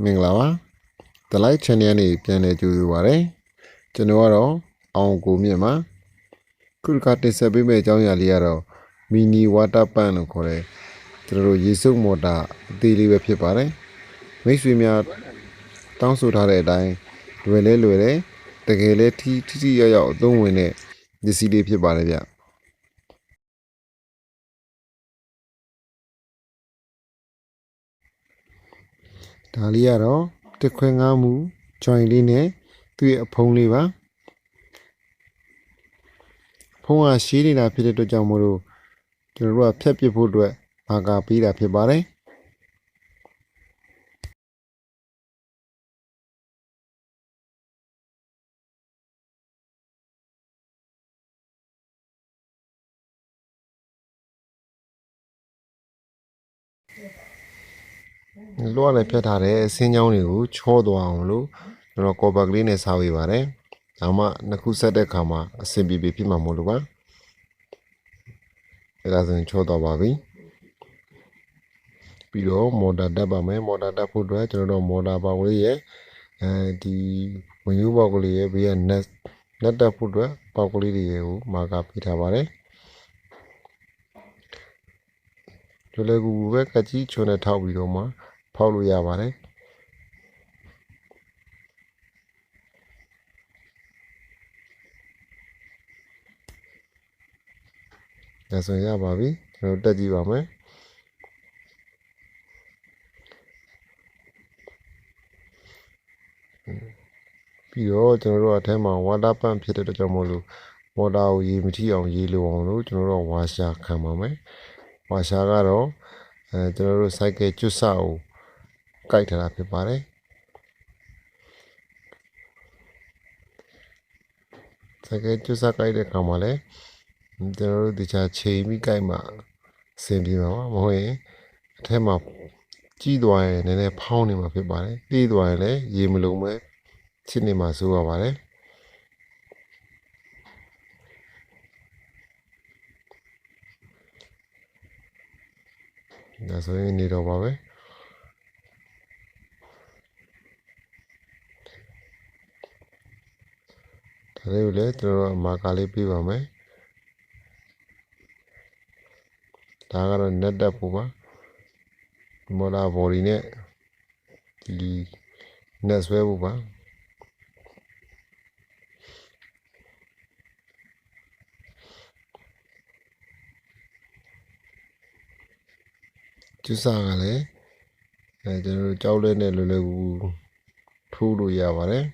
မင်္ဂလာပါ The Light Channel နဲ့ပြန်လည်ကြိုဆိုပါရစေကျွန်တော်ကတော့အောင်ကိုမြင့်ပါခုတစ်ခါတင်ဆက်ပေးမယ့်အကြောင်းအရာလေးကတော့မီနီဝါတာပန့်လို့ခေါ်တဲ့ကျွန်တော်တို့ရေစုပ်မော်တာအသေးလေးပဲဖြစ်ပါတယ်မိတ်ဆွေများတောင်းဆိုထားတဲ့အတိုင်းလွယ်တယ်တကယ်လဲထိရောက်အသုံးဝင်တဲ့ပစ္စည်းလေးဖြစ်ပါတယ်ဗျဒါလေးကတော့တစ်ခွဲငါးမူ join လေးနဲ့သူ့ရဲ့အဖုံးလေးပါဖုံးကရှည်နေတာဖြစ်တဲ့အတွက်ကြောင့်မို့လို့ကျွန်တော်တို့ကဖြတ်ပစ်ဖို့အတွက်ဘာကာပေးတာဖြစ်ပါတယ်လွှတ်နဲ့ဖြတ်ထားတဲ့အစင်းချောင်းတွေကိုချောသွားအောင်လို့ကျွန်တော်ကော်ပါကလေးနဲ့စားပေးပါတယ်။ဒါမှနှစ်ခုဆက်တဲ့အခါမှာအဆင်ပြေဖြစ်မှာမို့လို့ပါ။အဲဒါဆိုရင်ချောသွားပါပြီ။ပြီးတော့မော်တာတက်ပါမယ်။မော်တာတက်ဖို့အတွက်ကျွန်တော်တို့မော်တာပေါက်ကလေးရဲ့ဒီဝင်ရိုးပေါက်ကလေးရဲ့ဘေးကနက်တက်ဖို့အတွက်ပေါက်ကလေးတွေကိုမာကာပေးထားပါတယ်။ဒီလေကူပဲကကြီးချုံနဲ့ထောက်ပြီးတော့မှဖောက်လို့ရပါတယ်ဒါဆိုရပါပြီကျွန်တော်တက်ကြည့်ပါမယ်ပြီးတော့ကျွန်တော်တို့အထဲမှာဝါတာပန့်ဖြစ်တဲ့အတွက်ကြောင့်မို့လို့မော်တာကိုရေမထိအောင်ရေလိုအောင်လို့ကျွန်တော်တို့ဝါရှာခံပါမယ်ဝါရှာကတော့ကျွန်တော်တို့စိုက်ကယ်ကျွတ်စကိုကိုက်ထားတာဖြစ်ပါတယ်စိုက်ကယ်ကျွတ်စကိုက်တဲ့အခါမှာလည်းကျွန်တော်တို့တခြားချိန်ပြီးကိုက်မှအဆင်ပြေမှာပါမဟုတ်ရင်အထက်မှာကြီးသွားရင်နည်းနည်းဖောင်းနေမှာဖြစ်ပါတယ်ပြေးသွားရင်လည်းရေမလုံးပဲချစ်နေမှာဆိုရပါတယ်ဒါဆိုရင်နေတော့ပါပဲဒါလေးကိုလည်းကျွန်တော်မာကာလေးပေးပါမယ်ဒါကတော့ net တက်ဖို့ပါမော်တာဘော်ဒီနဲ့ဒီ net ဆွဲဖို့ပါကျူစာကလည်းကျွန်တော်တို့ကြောက်လဲနဲ့လွယ်ကူထိုးလို့ရပါတယ်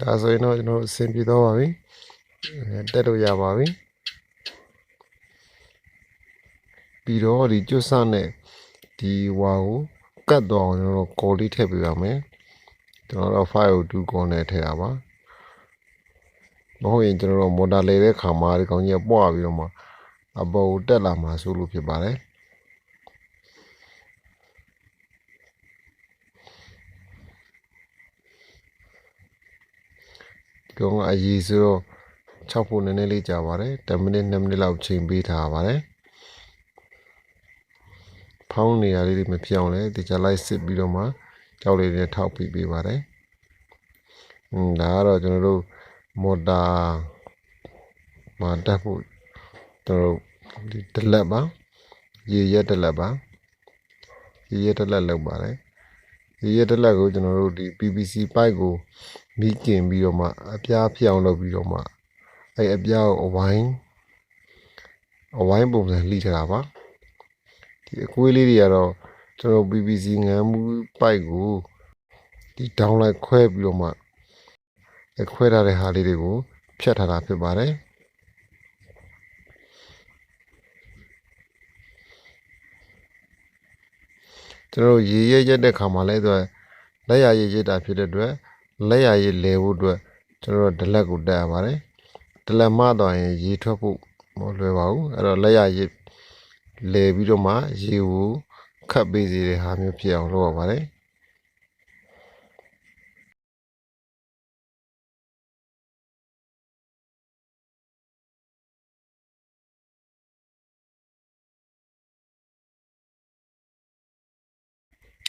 ဒါဆိုရင်တော့ကျွန်တော်အဆင်ပြေတော့ပါပြီတက်လို့ရပါပြီပြီးတော့ဒီကျွတ်ဆနဲ့ဒီဝါကိုကတ်တော့ကျွန်တော်ကော်လေးထည့်ပေးပါမယ်ကျွန်တော်တို့502ကော်နဲ့ထည့်တာပါမဟုတ်ရင်ကျွန်တော်တို့မော်တာလေတဲ့ခါမှာဒီကောင်ကြီးပွားပြီးတော့မှအပေါ်တက်လာမှာဆိုလို့ဖြစ်ပါတယ်ဒီကောင်ကအရေးဆိုတော့6ဖို့နည်းနည်းလေးကြာပါတယ်10မိနစ်2မိနစ်လောက်ချိန်ပေးထားပါတယ်ဖောင်းနေရလေးတွေမဖြစ်အောင်လဲဒီကြလိုက်စစ်ပြီးတော့မှကြောက်လေးတွေထောက်ပြီးပေးပါတယ်ဒါကတော့ကျွန်တော်တို့မော်တာမှာတက်ဖို့ကျွန်တော်တို့ဒီတလက်ပါရေရက်တလက်ပါရေရက်တလက်လောက်ပါတယ်ရေရက်တလက်ကိုကျွန်တော်တို့ဒီ PVC ပိုက်ကိုမိကင်ပြီးတော့မှအပြားဖြစ်အောင်လုပ်ပြီးတော့မှအဲ့အပြားကိုအဝိုင်းပုံစံလှိထားတာပါဒီအကွေးလေးတွေကတော့ကျွန်တော် PVC ငန်းမှုပိုက်ကိုဒီဒေါင်းလိုက်ခွဲပြီးတော့မှခွဲထားတဲ့ဟာလေးတွေကိုဖြတ်ထားတာဖြစ်ပါတယ်ကျွန်တော်ရေရက်တဲ့ခါမှာလဲဆိုလက်ရရက်တာဖြစ်တဲ့အတွက်လက်ရရက်လဲဖို့အတွက်ကျွန်တော်ဒလက်ကိုတက်ရပါတယ် တလက်မတော့ရင်ရေထွက်ဖို့မလွယ်ပါဘူးအဲ့တော့လက်ရရစ်လဲပြီးတော့မှရေကိုခတ်ပေးစေတဲ့ဟာမျိုးဖြစ်အောင်လုပ်ရပါတယ်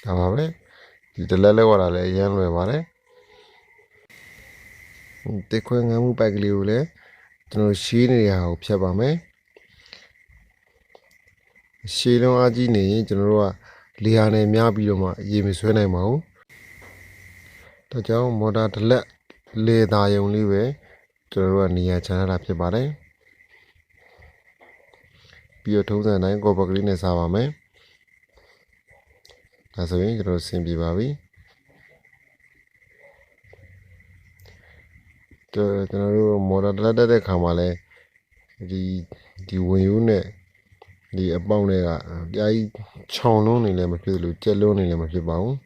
ဒါပါပဲဒီတလက်လောက်ရတာလည်းအရင်လွယ်ပါတယ်တစ်ခွဲငန်းမှုပိုက်ကလေးကိုလည်းကျွန်တော်ရှင်းနေတဲ့ဟာကိုဖြတ်ပါမယ်ရှည်လုံးအားကြီးနေရင်ကျွန်တော်တို့ကလေယာဉ်နဲ့များပြီးတော့မှရေမဆွဲနိုင်ပါဘူးဒါကြောင့်မော်တာတစ်လက်လေသာယုံလေးပဲကျွန်တော်တို့ကနေရာချထားတာဖြစ်ပါတယ်ပြီးတော့ထုံးစံတိုင်းကော်ပတ်ကလေးနဲ့စားပါမယ်ဒါဆိုရင်ကျွန်တော်ဆင်ပြေပါပြီကျွန်တော်တို့မော်တာတစ်လက်တက်တဲ့ခါမှာလဲဒီဝင်ရိုးနဲ့ဒီအပေါင်းတွေကပြားကြီးခြောင်လုံးနေလည်းမဖြစ်လို့ကြက်လုံးနေလည်းမဖြစ်ပါဘူး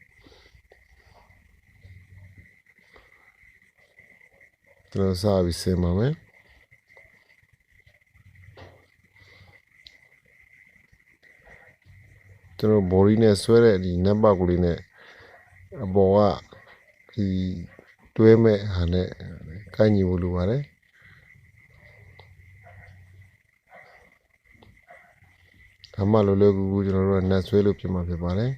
ကျွန်တော်စားပြီးဆင်ပါမယ်ကျွန်တော်ဘော်ဒီနဲ့ဆွဲတဲ့ဒီနက်ပေါက်ကလေးနဲ့အပေါ်ကဒီတွဲမဲ့ဟာနဲ့ကိုင်းညီဖို့လိုပါတယ်ဒါမှလိုလိုကူကျွန်တော်တို့ကနက်ဆွဲလို့ဖြစ်မှာဖြစ်ပါတယ်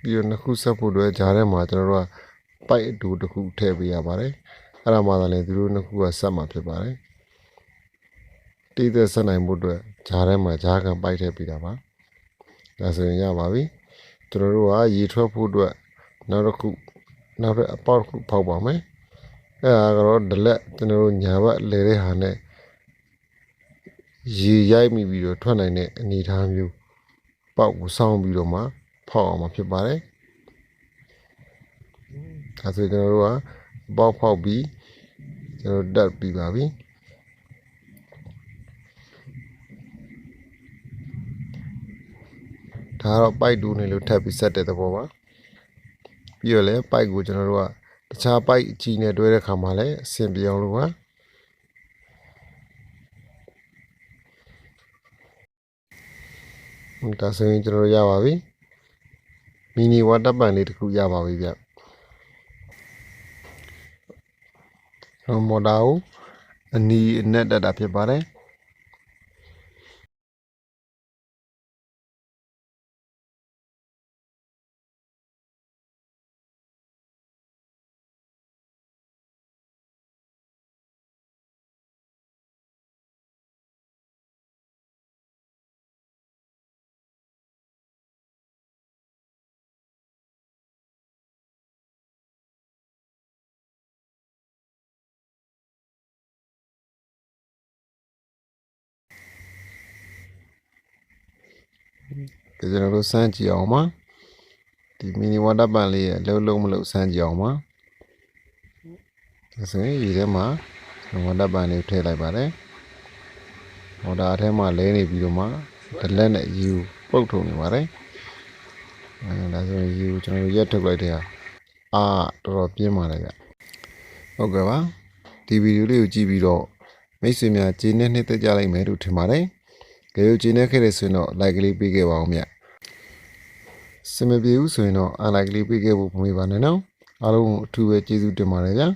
ပြီးတော့နှစ်ခုဆက်ဖို့အတွက်ဂျားထဲမှာကျွန်တော်တို့ကပိုက်အတူတစ်ခုထည့်ပေးရပါတယ်အဲ့ဒါမှသာလေသူတို့နှစ်ခုကဆက်မှာဖြစ်ပါတယ်တိသက်ဆက်နိုင်ဖို့အတွက်ဂျားထဲမှာဂျားကန်ပိုက်ထည့်ပေးတာပါဒါဆိုရင်ရပါပြီကျွန်တော်တို့ကရေထွက်ဖို့အတွက်နောက်တစ်အပေါက်တစ်ခုဖောက်ပါမယ်အဲ့ဒါကတော့ဒလက်ကျွန်တော်တို့ညာဘက်လဲတဲ့ဟာနဲ့ရေရိုက်မိပြီးတော့ထွက်နိုင်တဲ့အနေအထားမျိုးပေါက်ကိုစောင်းပြီးတော့မှဖောက်အောင်မှာဖြစ်ပါတယ်ဒါဆိုကျွန်တော်တို့ကပေါက်ဖောက်ပြီးကျွန်တော်တက်ပြီးပါပြီဒါတော့ပိုက်တူးနေလို့ထပ်ပြီးဆက်တဲ့သဘောပါပြီးတော့လည်းပိုက်ကိုကျွန်တော်တို့ကတခြားပိုက်အကြီးနဲ့တွဲတဲ့ခါမှာလည်းအဆင်ပြေအောင်လို့ပါဒါဆိုရင်ကျွန်တော်ရပါပြီမီနီဝါတာပန်လေးတစ်ခုရပါပြီဗျမော်တာကိုအနီးအနက်တက်တာဖြစ်ပါတယ်ကျွန်တော်တို့စမ်းကြည့်အောင်ပါဒီမီနီဝါတာပန်လေးရဲ့လုံးမလုံးစမ်းကြည့်အောင်ပါဒါဆိုရင်ဒီထဲမှာဝါတာပန်လေးထည့်လိုက်ပါတယ်ဝါတာအထဲမှာလဲနေပြီးတော့မှဒလက်နဲ့ယူပုတ်ထုံနေပါတယ်ဒါဆိုရင်ယူကျွန်တော်ရက်ထုတ်လိုက်တဲ့ဟာတော်တော်ပြင်းပါတယ်ဗျဟုတ်ကဲ့ပါဒီဗီဒီယိုလေးကိုကြည့်ပြီးတော့မိတ်ဆွေများကျေးနပ်နှစ်သက်ကြလိုက်မယ်လို့ထင်ပါတယ်ကြည့်ကျေးနပ်ခဲ့တဲ့ဆိုရင်တော့ like ကလေးပေးခဲ့ပါဦးမြတ်စမပြေဘူးဆိုရင်တော့ like ကလေးပေးခဲ့ဖို့မမေ့ပါနဲ့နော်အားလုံးအထူးပဲကျေးဇူးတင်ပါတယ်ဗျာ